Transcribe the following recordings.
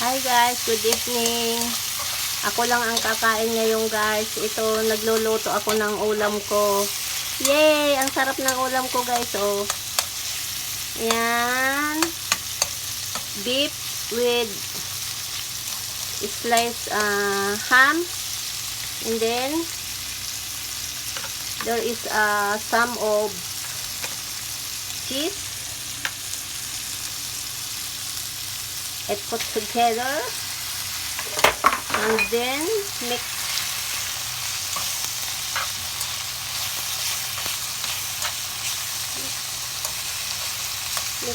Hi guys, good evening. Ako lang ang kakain ngayon guys. Ito, nagluluto ako ng ulam ko. Yay! Ang sarap ng ulam ko guys, oh. Yan. Beef with sliced ham. And then, there is some of cheese. I put together and then mix. Mix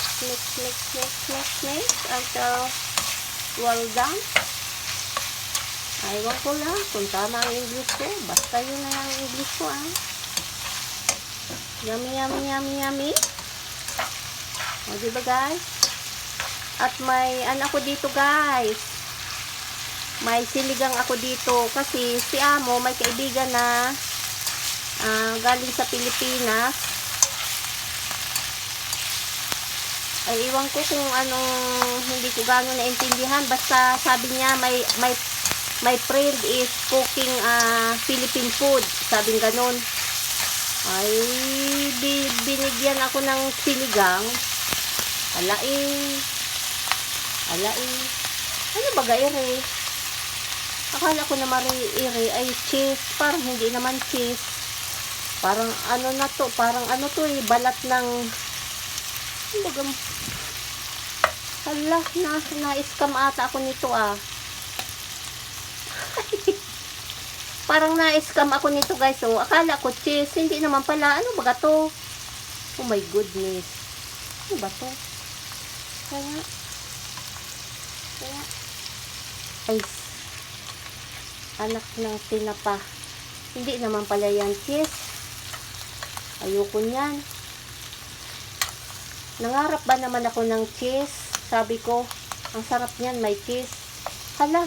until well done. Aywan ko lang kung tama ang English ko. Basta yun na ang English ko, ah. Yummy. O, diba guys? At may ako dito guys. May sinigang ako dito kasi si Amo may kaibigan na galing sa Pilipinas. Ay iwan ko kung anong hindi ko gano'n naintindihan. Basta sabi niya my friend is cooking Philippine food. Sabing gano'n. Ay binigyan ako ng sinigang. Ano ba ire? Akala ko naman ire ay cheese. Parang hindi naman cheese. Parang ano na to. Parang ano to eh. Balat ng hala, na-scam ata ako nito ah. Parang na-scam ako nito guys. So, akala ko cheese. Hindi naman pala. Ano ba to? Oh my goodness. Ano ba to? Kaya ay anak ng tinapa. Hindi naman pala yan cheese. Ayoko niyan. Nangarap ba naman ako ng cheese? Sabi ko, ang sarap niyan, may cheese. Hala,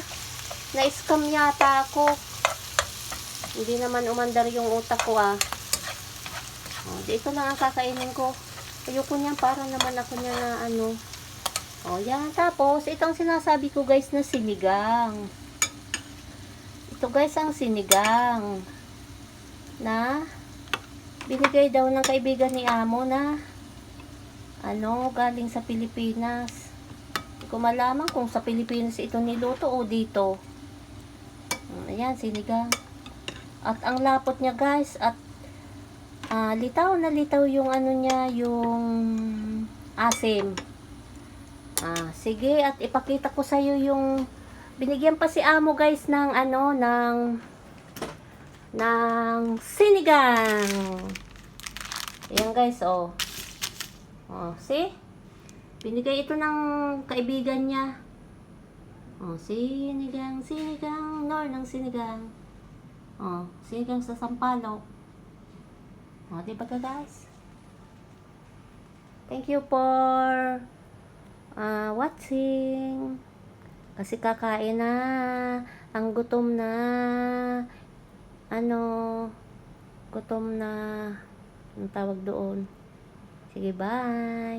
na-scam yata ako. Hindi naman umandar yung utak ko ah. O, ito lang ang kakainin ko. Ayoko niyan, para naman ako niya na ano. O, yan. Tapos, itong sinasabi ko guys na sinigang. Ito guys ang sinigang. Na, binigay daw ng kaibigan ni Amo na, galing sa Pilipinas. Hindi ko malaman kung sa Pilipinas ito niluto o dito. Ayan, sinigang. At ang lapot niya guys, at litaw na litaw yung niya, yung asim. Sige, at ipakita ko sa iyo yung binigyan pa si Amo guys ng ng sinigang. Ayan guys, oh. Oh, see? Binigay ito ng kaibigan niya. Oh, sinigang, ng sinigang. Oh, sinigang sa sampalok. Oh, diba guys? Thank you for watching. Kasi kakain na. Ang gutom na. Gutom na. Ang tawag doon. Sige, bye.